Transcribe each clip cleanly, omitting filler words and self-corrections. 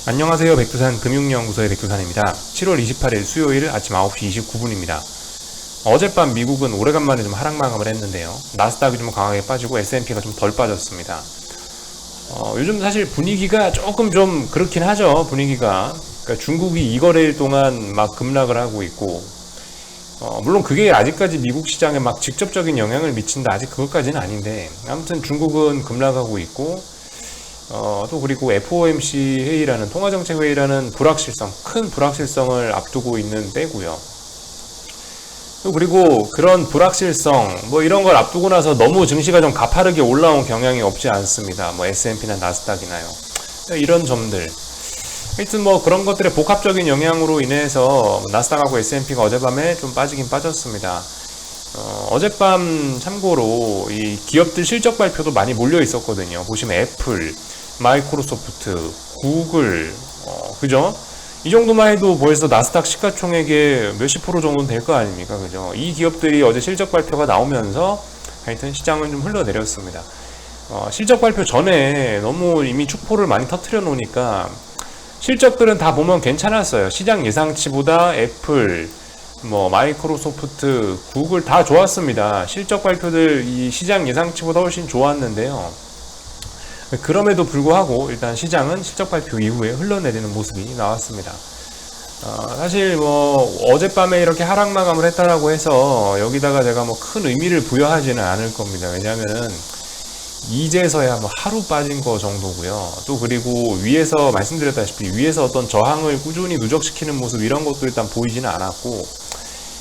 안녕하세요. 백두산 금융연구소의 백두산입니다. 7월 28일 수요일 아침 9시 29분입니다. 어젯밤 미국은 오래간만에 좀 하락 마감을 했는데요. 나스닥이 좀 강하게 빠지고 S&P가 좀 덜 빠졌습니다. 요즘 사실 분위기가 조금 좀 그렇긴 하죠. 분위기가. 그러니까 중국이 이 거래일 동안 막 급락을 하고 있고, 물론 그게 아직까지 미국 시장에 막 직접적인 영향을 미친다. 아직 그것까지는 아닌데, 아무튼 중국은 급락하고 있고, 또 그리고 FOMC 회의라는 통화정책회의라는 큰 불확실성을 앞두고 있는 때고요. 또 그리고 그런 불확실성 뭐 이런 걸 앞두고 나서 너무 증시가 좀 가파르게 올라온 경향이 없지 않습니다. 뭐 S&P나 나스닥이나요. 이런 점들. 하여튼 뭐 그런 것들의 복합적인 영향으로 인해서 나스닥하고 S&P가 어젯밤에 좀 빠지긴 빠졌습니다. 어젯밤 참고로 이 기업들 실적 발표도 많이 몰려 있었거든요. 보시면 애플, 마이크로소프트, 구글, 그죠? 이 정도만 해도 벌써 나스닥 시가총액의 몇십 프로 정도는 될 거 아닙니까? 그죠? 이 기업들이 어제 실적 발표가 나오면서 하여튼 시장은 좀 흘러내렸습니다. 실적 발표 전에 너무 이미 축포를 많이 터트려 놓으니까 실적들은 다 보면 괜찮았어요. 시장 예상치보다 애플, 마이크로소프트, 구글 다 좋았습니다. 실적 발표들 이 시장 예상치보다 훨씬 좋았는데요. 그럼에도 불구하고 일단 시장은 실적 발표 이후에 흘러내리는 모습이 나왔습니다. 사실 어젯밤에 이렇게 하락 마감을 했다라고 해서 여기다가 제가 큰 의미를 부여하지는 않을 겁니다. 왜냐하면은 이제서야 하루 빠진 거 정도고요. 또 그리고 위에서 말씀드렸다시피 위에서 어떤 저항을 꾸준히 누적시키는 모습 이런 것도 일단 보이지는 않았고,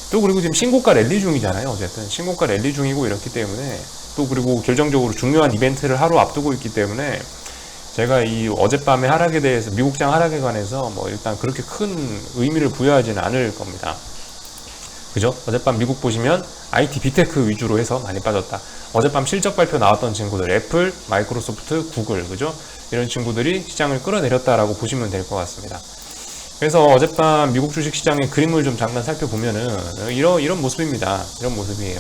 또 그리고 지금 신고가 랠리 중이잖아요. 어쨌든 신고가 랠리 중이고 이렇기 때문에, 또 그리고 결정적으로 중요한 이벤트를 하루 앞두고 있기 때문에 제가 이 어젯밤의 하락에 대해서, 미국장 하락에 관해서 일단 그렇게 큰 의미를 부여하지는 않을 겁니다. 그죠? 어젯밤 미국 보시면 IT, 빅테크 위주로 해서 많이 빠졌다. 어젯밤 실적 발표 나왔던 친구들, 애플, 마이크로소프트, 구글, 그죠? 이런 친구들이 시장을 끌어내렸다라고 보시면 될 것 같습니다. 그래서 어젯밤 미국 주식 시장의 그림을 좀 잠깐 살펴보면은 이런 모습입니다. 이런 모습이에요.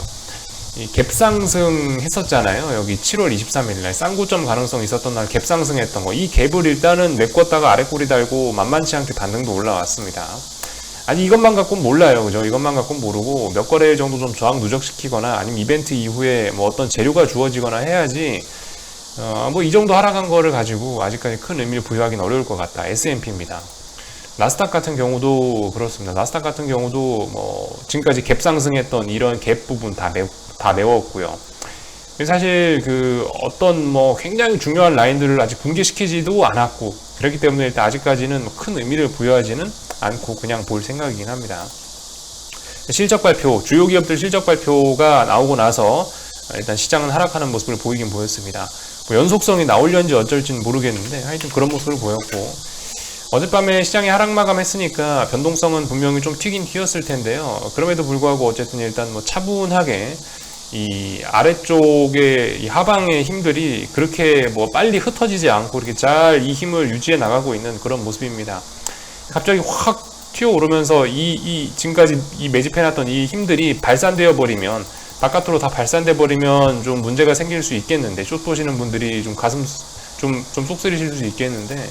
이 갭상승 했었잖아요. 여기 7월 23일날 쌍고점 가능성이 있었던 날 갭상승 했던 거. 이 갭을 일단은 메꿨다가 아래 꼬리 달고 만만치 않게 반등도 올라왔습니다. 아니 이것만 갖고는 몰라요. 그죠? 이것만 갖고는 모르고 몇 거래일 정도 좀 저항 누적시키거나 아니면 이벤트 이후에 어떤 재료가 주어지거나 해야지 이 정도 하락한 거를 가지고 아직까지 큰 의미를 부여하기는 어려울 것 같다. S&P입니다. 나스닥 같은 경우도 그렇습니다. 나스닥 같은 경우도 지금까지 갭 상승했던 이런 갭 부분 다 메웠고요. 사실 어떤 굉장히 중요한 라인들을 아직 붕괴시키지도 않았고, 그렇기 때문에 일단 아직까지는 큰 의미를 부여하지는 않고 그냥 볼 생각이긴 합니다. 실적 발표, 주요 기업들 실적 발표가 나오고 나서 일단 시장은 하락하는 모습을 보이긴 보였습니다. 연속성이 나올려는지 어쩔지는 모르겠는데 하여튼 그런 모습을 보였고, 어젯밤에 시장이 하락 마감했으니까 변동성은 분명히 좀 튀긴 튀었을 텐데요. 그럼에도 불구하고 어쨌든 일단 차분하게 이 아래쪽에 이 하방의 힘들이 그렇게 빨리 흩어지지 않고 이렇게 잘 이 힘을 유지해 나가고 있는 그런 모습입니다. 갑자기 확 튀어오르면서 지금까지 이 매집해놨던 이 힘들이 발산되어 버리면, 바깥으로 다 발산돼 버리면 좀 문제가 생길 수 있겠는데, 숏 보시는 분들이 좀 가슴 좀 쏙쓰리실 수 있겠는데,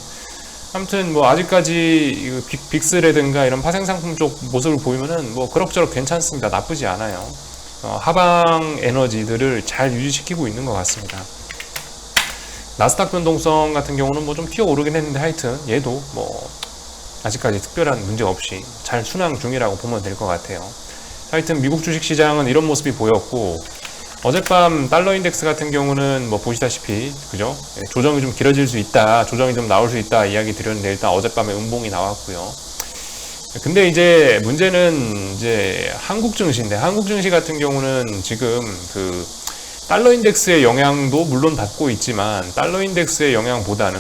아무튼 아직까지 빅스라든가 이런 파생상품 쪽 모습을 보이면은 그럭저럭 괜찮습니다. 나쁘지 않아요. 하방 에너지들을 잘 유지시키고 있는 것 같습니다. 나스닥 변동성 같은 경우는 좀 튀어오르긴 했는데 하여튼 얘도 아직까지 특별한 문제 없이 잘 순항 중이라고 보면 될 것 같아요. 하여튼 미국 주식 시장은 이런 모습이 보였고, 어젯밤 달러 인덱스 같은 경우는 보시다시피 그죠? 조정이 좀 길어질 수 있다, 조정이 좀 나올 수 있다 이야기 드렸는데 일단 어젯밤에 음봉이 나왔고요. 근데 이제 문제는 이제 한국 증시인데, 한국 증시 같은 경우는 지금 달러 인덱스의 영향도 물론 받고 있지만 달러 인덱스의 영향보다는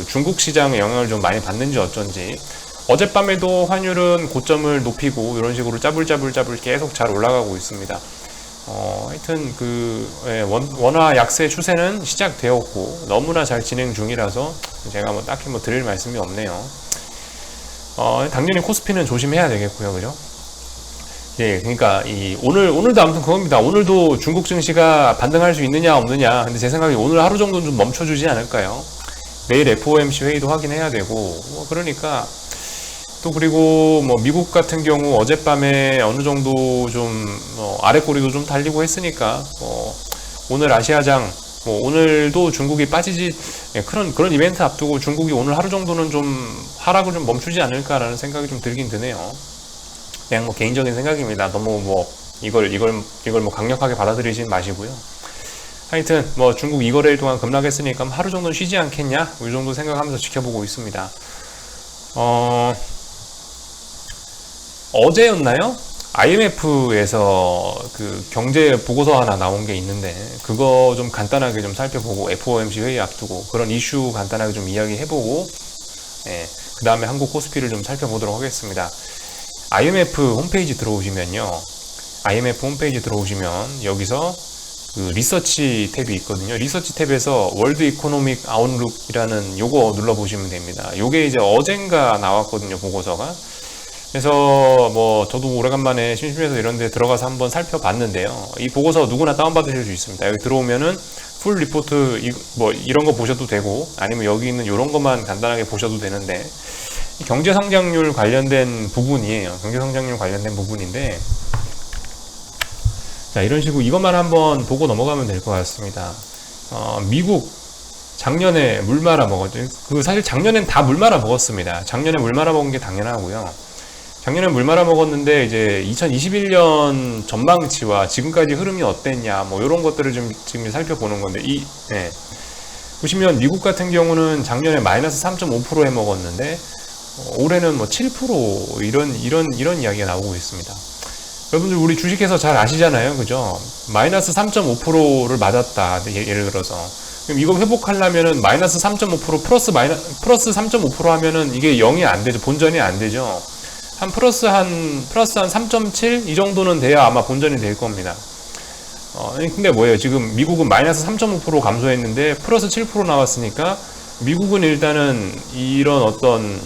중국 시장의 영향을 좀 많이 받는지 어쩐지 어젯밤에도 환율은 고점을 높이고 이런 식으로 짜불짜불 계속 잘 올라가고 있습니다. 하여튼 원화 약세 추세는 시작되었고 너무나 잘 진행 중이라서 제가 딱히 드릴 말씀이 없네요. 당연히 코스피는 조심해야 되겠고요. 그죠? 예, 그러니까 오늘도 아무튼 그겁니다. 오늘도 중국 증시가 반등할 수 있느냐 없느냐. 근데 제 생각에 오늘 하루 정도는 좀 멈춰주지 않을까요? 내일 FOMC 회의도 확인해야 되고, 그러니까 또 그리고 뭐 미국 같은 경우 어젯밤에 어느 정도 좀 아래 꼬리도 좀 달리고 했으니까 오늘 아시아장 오늘도 중국이 빠지지 그런 이벤트 앞두고 중국이 오늘 하루 정도는 좀 하락을 좀 멈추지 않을까라는 생각이 좀 들긴 드네요. 그냥 개인적인 생각입니다. 너무 이걸 강력하게 받아들이진 마시고요. 하여튼 중국 이거래일 동안 급락했으니까 하루 정도는 쉬지 않겠냐 이 정도 생각하면서 지켜보고 있습니다. 어제였나요? IMF에서 그 경제 보고서 하나 나온 게 있는데 그거 좀 간단하게 좀 살펴보고 FOMC 회의 앞두고 그런 이슈 간단하게 좀 이야기해보고 그 다음에 한국 코스피를 좀 살펴보도록 하겠습니다. IMF 홈페이지 들어오시면요, IMF 홈페이지 들어오시면 여기서 그 리서치 탭이 있거든요. 리서치 탭에서 월드 이코노믹 아웃룩이라는 요거 눌러보시면 됩니다. 요게 이제 어젠가 나왔거든요, 보고서가. 그래서 저도 오래간만에 심심해서 이런 데 들어가서 한번 살펴봤는데요. 이 보고서 누구나 다운받으실 수 있습니다. 여기 들어오면은 풀 리포트 이런 거 보셔도 되고 아니면 여기 있는 이런 것만 간단하게 보셔도 되는데 경제 성장률 관련된 부분이에요. 경제 성장률 관련된 부분인데 자, 이런 식으로 이것만 한번 보고 넘어가면 될 것 같습니다. 미국 작년에 물 말아 먹었죠. 사실 작년엔 다 물 말아 먹었습니다. 작년에 물 말아 먹은 게 당연하고요. 작년에 물 말아 먹었는데 이제 2021년 전망치와 지금까지 흐름이 어땠냐 이런 것들을 지금 살펴보는 건데 보시면 미국 같은 경우는 작년에 마이너스 3.5% 해 먹었는데 올해는 7% 이런 이야기가 나오고 있습니다. 여러분들 우리 주식해서 잘 아시잖아요, 그죠? 마이너스 3.5%를 맞았다, 예를 들어서. 그럼 이거 회복하려면은 마이너스 3.5% 플러스 3.5% 하면은 이게 0이 안 되죠. 본전이 안 되죠. 플러스 한 3.7 이 정도는 돼야 아마 본전이 될 겁니다. 근데 뭐예요? 지금 미국은 마이너스 3.5% 감소했는데 플러스 7% 나왔으니까 미국은 일단은 이런 어떤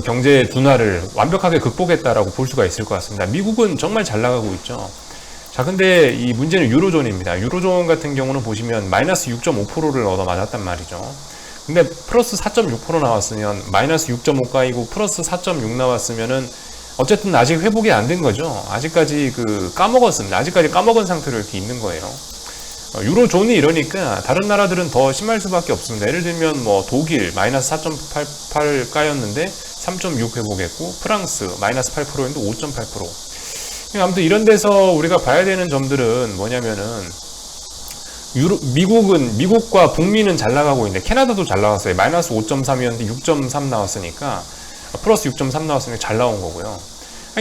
경제 둔화를 완벽하게 극복했다라고 볼 수가 있을 것 같습니다. 미국은 정말 잘 나가고 있죠. 자, 근데 이 문제는 유로존입니다. 유로존 같은 경우는 보시면 마이너스 6.5%를 얻어맞았단 말이죠. 근데 플러스 4.6% 나왔으면 마이너스 6.5 까이고 플러스 4.6 나왔으면은 어쨌든 아직 회복이 안 된 거죠. 아직까지 까먹었습니다. 아직까지 까먹은 상태로 이렇게 있는 거예요. 유로존이 이러니까 다른 나라들은 더 심할 수밖에 없습니다. 예를 들면 독일 마이너스 4.88 까였는데 3.6 회복했고 프랑스 마이너스 8%였는데 5.8%. 아무튼 이런 데서 우리가 봐야 되는 점들은 뭐냐면은 미국과 북미는 잘 나가고 있는데 캐나다도 잘 나왔어요. 마이너스 5.3이었는데 6.3 나왔으니까 플러스 6.3 나왔으니까 잘 나온 거고요.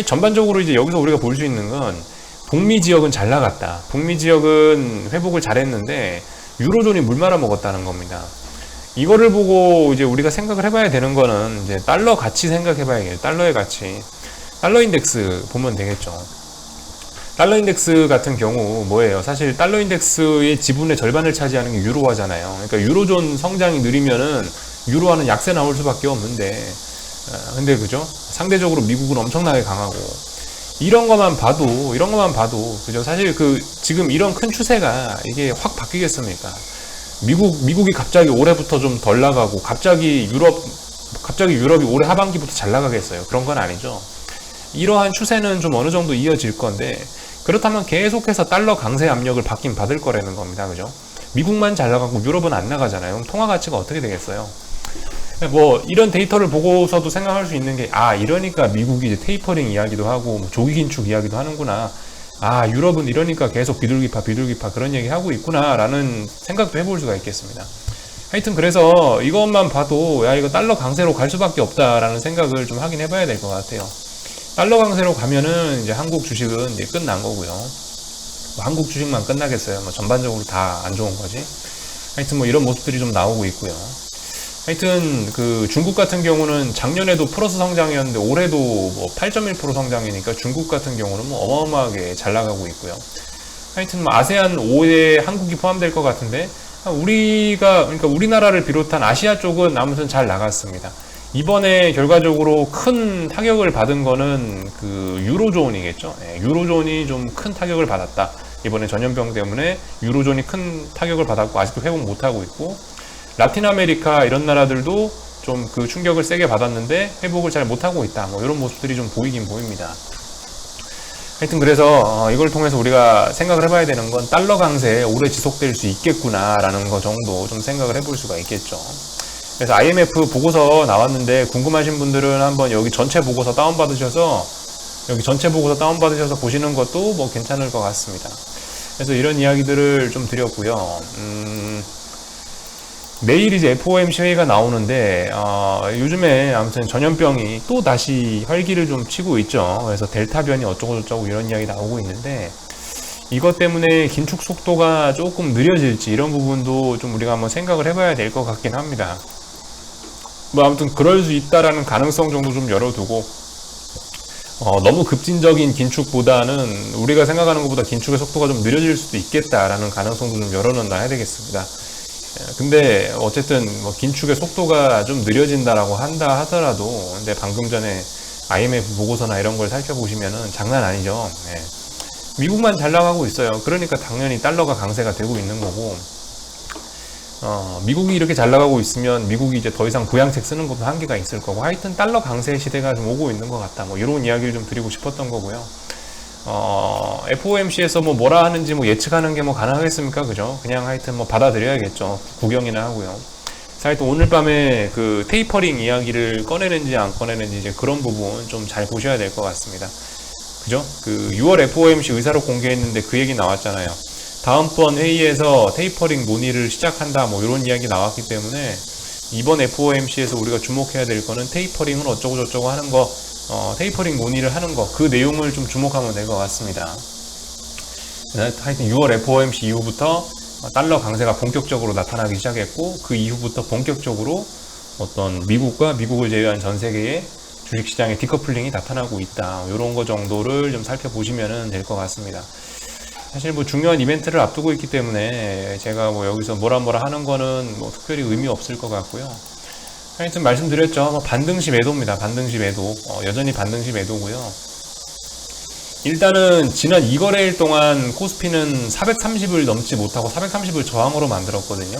전반적으로 이제 여기서 우리가 볼 수 있는 건 북미 지역은 잘 나갔다. 북미 지역은 회복을 잘했는데 유로존이 물 말아 먹었다는 겁니다. 이거를 보고 이제 우리가 생각을 해봐야 되는 거는 이제 달러 가치 생각해봐야겠죠. 달러의 가치. 달러 인덱스 보면 되겠죠. 달러 인덱스 같은 경우 뭐예요? 사실 달러 인덱스의 지분의 절반을 차지하는 게 유로화잖아요. 그러니까 유로존 성장이 느리면은 유로화는 약세 나올 수밖에 없는데, 근데 그죠? 상대적으로 미국은 엄청나게 강하고 이런 것만 봐도 그죠? 사실 지금 이런 큰 추세가 이게 확 바뀌겠습니까? 미국이 갑자기 올해부터 좀 덜 나가고 갑자기 유럽이 올해 하반기부터 잘 나가겠어요? 그런 건 아니죠. 이러한 추세는 좀 어느 정도 이어질 건데 그렇다면 계속해서 달러 강세 압력을 받긴 받을 거라는 겁니다. 그죠? 미국만 잘 나가고 유럽은 안 나가잖아요. 그럼 통화 가치가 어떻게 되겠어요? 이런 데이터를 보고서도 생각할 수 있는 게, 이러니까 미국이 이제 테이퍼링 이야기도 하고, 조기 긴축 이야기도 하는구나. 유럽은 이러니까 계속 비둘기파 그런 얘기 하고 있구나. 라는 생각도 해볼 수가 있겠습니다. 하여튼 그래서 이것만 봐도, 이거 달러 강세로 갈 수밖에 없다라는 생각을 좀 하긴 해봐야 될 것 같아요. 달러 강세로 가면은 이제 한국 주식은 이제 끝난 거고요. 한국 주식만 끝나겠어요. 전반적으로 다 안 좋은 거지. 하여튼 이런 모습들이 좀 나오고 있고요. 하여튼 중국 같은 경우는 작년에도 플러스 성장이었는데 올해도 8.1% 성장이니까 중국 같은 경우는 어마어마하게 잘 나가고 있고요. 하여튼 아세안 5에 한국이 포함될 것 같은데 그러니까 우리나라를 비롯한 아시아 쪽은 아무튼 잘 나갔습니다. 이번에 결과적으로 큰 타격을 받은 거는 유로존이겠죠. 유로존이 좀 큰 타격을 받았다. 이번에 전염병 때문에 유로존이 큰 타격을 받았고 아직도 회복 못하고 있고, 라틴 아메리카 이런 나라들도 좀 그 충격을 세게 받았는데 회복을 잘 못하고 있다. 뭐 이런 모습들이 좀 보이긴 보입니다. 하여튼 그래서 이걸 통해서 우리가 생각을 해봐야 되는 건 달러 강세 오래 지속될 수 있겠구나라는 거 정도 좀 생각을 해볼 수가 있겠죠. 그래서 IMF 보고서 나왔는데 궁금하신 분들은 한번 여기 전체 보고서 다운받으셔서 보시는 것도 뭐 괜찮을 것 같습니다. 그래서 이런 이야기들을 좀 드렸고요. 내일 이제 FOMC 회의가 나오는데 요즘에 아무튼 전염병이 또 다시 활기를 좀 치고 있죠. 그래서 델타 변이 어쩌고 저쩌고 이런 이야기 나오고 있는데 이것 때문에 긴축 속도가 조금 느려질지 이런 부분도 좀 우리가 한번 생각을 해봐야 될 것 같긴 합니다. 뭐 아무튼 그럴 수 있다라는 가능성 정도 좀 열어두고 너무 급진적인 긴축보다는 우리가 생각하는 것보다 긴축의 속도가 좀 느려질 수도 있겠다라는 가능성도 좀 열어놓아야 되겠습니다. 근데 어쨌든 뭐 긴축의 속도가 좀 느려진다라고 한다 하더라도 근데 방금 전에 IMF 보고서나 이런 걸 살펴보시면은 장난 아니죠. 네. 미국만 잘 나가고 있어요. 그러니까 당연히 달러가 강세가 되고 있는 거고 미국이 이렇게 잘 나가고 있으면 미국이 이제 더 이상 부양책 쓰는 것도 한계가 있을 거고 하여튼 달러 강세 시대가 좀 오고 있는 것 같다. 뭐 이런 이야기를 좀 드리고 싶었던 거고요. FOMC에서 뭐라 하는지 예측하는 게 가능하겠습니까? 그죠? 그냥 하여튼 받아들여야겠죠. 구경이나 하고요. 하여튼 오늘 밤에 그 테이퍼링 이야기를 꺼내는지 안 꺼내는지 이제 그런 부분 좀 잘 보셔야 될 것 같습니다. 그죠? 그 6월 FOMC 의사록 공개했는데 그 얘기 나왔잖아요. 다음번 회의에서 테이퍼링 논의를 시작한다 이런 이야기 나왔기 때문에 이번 FOMC에서 우리가 주목해야 될 거는 테이퍼링은 어쩌고 저쩌고 하는 거 테이퍼링 논의를 하는 거, 그 내용을 좀 주목하면 될 것 같습니다. 하여튼 6월 FOMC 이후부터 달러 강세가 본격적으로 나타나기 시작했고, 그 이후부터 본격적으로 어떤 미국과 미국을 제외한 전 세계의 주식시장의 디커플링이 나타나고 있다. 이런 거 정도를 좀 살펴보시면 될 것 같습니다. 사실 중요한 이벤트를 앞두고 있기 때문에 제가 여기서 뭐라 하는 거는 특별히 의미 없을 것 같고요. 하여튼 말씀드렸죠. 반등시 매도입니다. 반등시 매도. 여전히 반등시 매도고요. 일단은 지난 2거래일 동안 코스피는 430을 넘지 못하고 430을 저항으로 만들었거든요.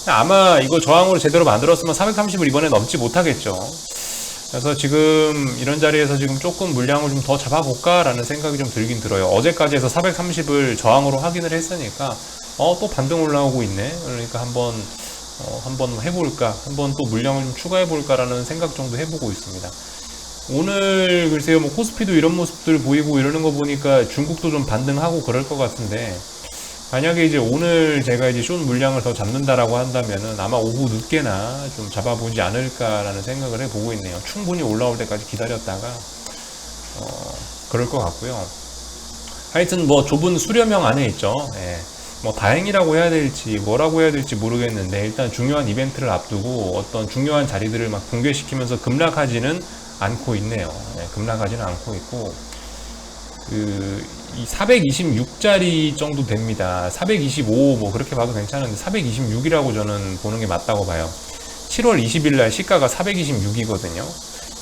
아마 이거 저항으로 제대로 만들었으면 430을 이번에 넘지 못하겠죠. 그래서 지금 이런 자리에서 지금 조금 물량을 좀 더 잡아볼까 라는 생각이 좀 들긴 들어요. 어제까지 해서 430을 저항으로 확인을 했으니까 또 반등 올라오고 있네. 그러니까 한번 해볼까, 한번 또 물량을 좀 추가해볼까 라는 생각 정도 해보고 있습니다. 오늘 글쎄요 코스피도 이런 모습들 보이고 이러는 거 보니까 중국도 좀 반등하고 그럴 것 같은데, 만약에 이제 오늘 제가 이제 숏 물량을 더 잡는다라고 한다면은 아마 오후 늦게나 좀 잡아보지 않을까라는 생각을 해보고 있네요. 충분히 올라올 때까지 기다렸다가 그럴 것 같고요. 하여튼 좁은 수렴형 안에 있죠. 예. 다행이라고 해야 될지 뭐라고 해야 될지 모르겠는데, 일단 중요한 이벤트를 앞두고 어떤 중요한 자리들을 붕괴시키면서 급락하지는 않고 있네요. 네, 급락하지는 않고 있고, 이 426짜리 정도 됩니다. 425 그렇게 봐도 괜찮은데 426이라고 저는 보는 게 맞다고 봐요. 7월 20일 날 시가가 426이거든요.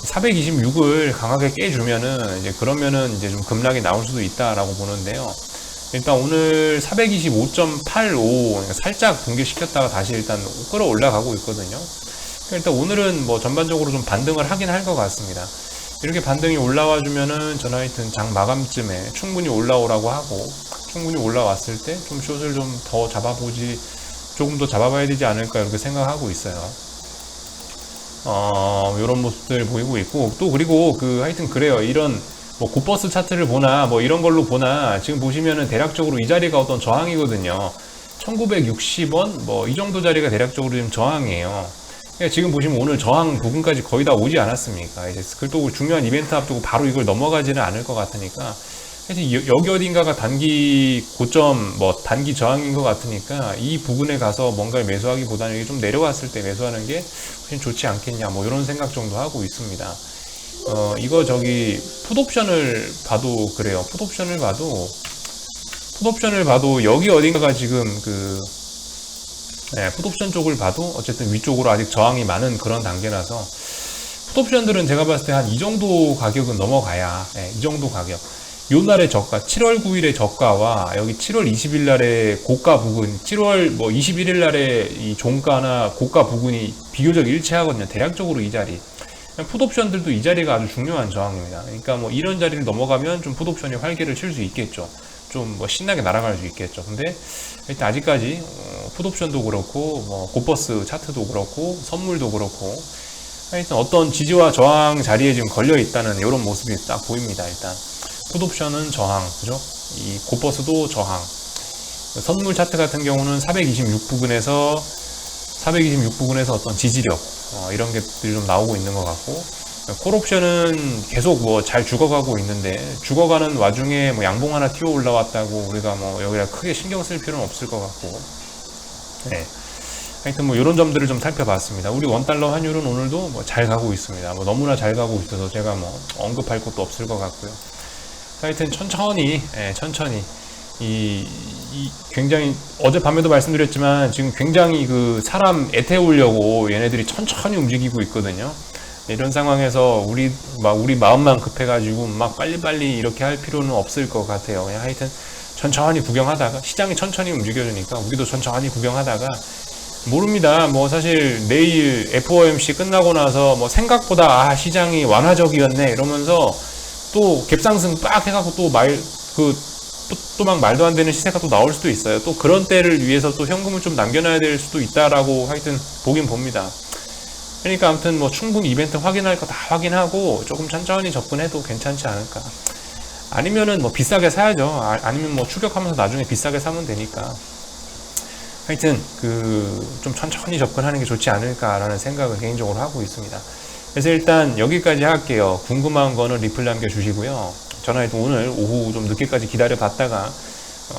426을 강하게 깨주면은 그러면은 좀 급락이 나올 수도 있다라고 보는데요. 일단 오늘 425.85 살짝 붕괴시켰다가 다시 일단 끌어올라가고 있거든요. 일단 오늘은 전반적으로 좀 반등을 하긴 할 것 같습니다. 이렇게 반등이 올라와 주면은 저는 하여튼 장 마감쯤에 충분히 올라오라고 하고, 충분히 올라왔을 때 좀 숏을 좀 더 조금 더 잡아봐야 되지 않을까 이렇게 생각하고 있어요. 요런 모습들 보이고 있고, 또 그리고 하여튼 그래요. 이런 굿버스 차트를 보나 이런 걸로 보나 지금 보시면은 대략적으로 이 자리가 어떤 저항이거든요. 1960원 이 정도 자리가 대략적으로 지금 저항이에요. 지금 보시면 오늘 저항 부분까지 거의 다 오지 않았습니까? 이제 또 중요한 이벤트 앞두고 바로 이걸 넘어가지는 않을 것 같으니까, 여기 어딘가가 단기 고점, 단기 저항인 것 같으니까 이 부분에 가서 뭔가를 매수하기보다는 이게 좀 내려왔을 때 매수하는 게 훨씬 좋지 않겠냐, 이런 생각 정도 하고 있습니다. 이거 풋옵션을 봐도 그래요. 풋옵션을 봐도 여기 어딘가가 지금 풋옵션 쪽을 봐도 어쨌든 위쪽으로 아직 저항이 많은 그런 단계라서, 풋옵션들은 제가 봤을 때 한 이 정도 가격은 넘어가야, 이 정도 가격. 요 날의 저가, 7월 9일의 저가와 여기 7월 20일 날의 고가 부근, 7월 뭐 21일 날의 이 종가나 고가 부근이 비교적 일치하거든요. 대략적으로 이 자리. 풋옵션들도 이 자리가 아주 중요한 저항입니다. 그러니까 뭐 이런 자리를 넘어가면 좀 풋옵션이 활개를 칠 수 있겠죠. 좀 뭐 신나게 날아갈 수 있겠죠. 근데 일단 아직까지 풋옵션도 그렇고 뭐 고버스 차트도 그렇고 선물도 그렇고 하여튼 어떤 지지와 저항 자리에 지금 걸려 있다는 이런 모습이 딱 보입니다. 일단 풋옵션은 저항, 그죠? 이 고버스도 저항. 선물 차트 같은 경우는 426 부근에서 어떤 지지력 이런 것들이 좀 나오고 있는 것 같고, 콜옵션은 계속 뭐 잘 죽어가고 있는데, 죽어가는 와중에 뭐 양봉 하나 튀어 올라왔다고 우리가 뭐 여기다 크게 신경 쓸 필요는 없을 것 같고, 네. 하여튼 뭐 이런 점들을 좀 살펴봤습니다. 우리 원달러 환율은 오늘도 뭐 잘 가고 있습니다. 뭐 너무나 잘 가고 있어서 제가 뭐 언급할 것도 없을 것 같고요. 하여튼 천천히 굉장히 우어젯밤에도 말씀드렸지만 지금 굉장히 그 사람 애태우려고 얘네들이 천천히 움직이고 있거든요. 이런 상황에서 우리 마음만 급해가지고 막 빨리빨리 이렇게 할 필요는 없을 것 같아요. 그냥 하여튼 천천히 구경하다가, 시장이 천천히 움직여주니까 우리도 천천히 구경하다가, 모릅니다. 뭐 사실 내일 FOMC 끝나고 나서 뭐 생각보다 시장이 완화적이었네 이러면서 또 갭상승 빡 해갖고 또 막 말도 안 되는 시세가 또 나올 수도 있어요. 또 그런 때를 위해서 또 현금을 좀 남겨놔야 될 수도 있다라고 하여튼 보긴 봅니다. 그러니까 아무튼 뭐 충분히 이벤트 확인할 거 다 확인하고 조금 천천히 접근해도 괜찮지 않을까. 아니면은 뭐 비싸게 사야죠. 아니면 뭐 추격하면서 나중에 비싸게 사면 되니까. 하여튼 좀 천천히 접근하는 게 좋지 않을까라는 생각을 개인적으로 하고 있습니다. 그래서 일단 여기까지 할게요. 궁금한 거는 리플 남겨주시고요. 전화해도 오늘 오후 좀 늦게까지 기다려 봤다가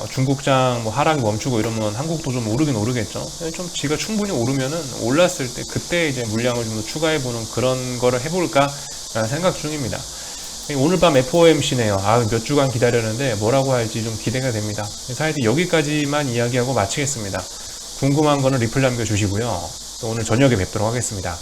중국장 뭐 하락이 멈추고 이러면 한국도 좀 오르긴 오르겠죠. 좀 지가 충분히 오르면은 올랐을 때 그때 이제 물량을 좀 더 추가해보는 그런 거를 해볼까라는 생각 중입니다. 오늘 밤 FOMC네요. 몇 주간 기다렸는데 뭐라고 할지 좀 기대가 됩니다. 그래서 하여튼 여기까지만 이야기하고 마치겠습니다. 궁금한 거는 리플 남겨주시고요. 또 오늘 저녁에 뵙도록 하겠습니다.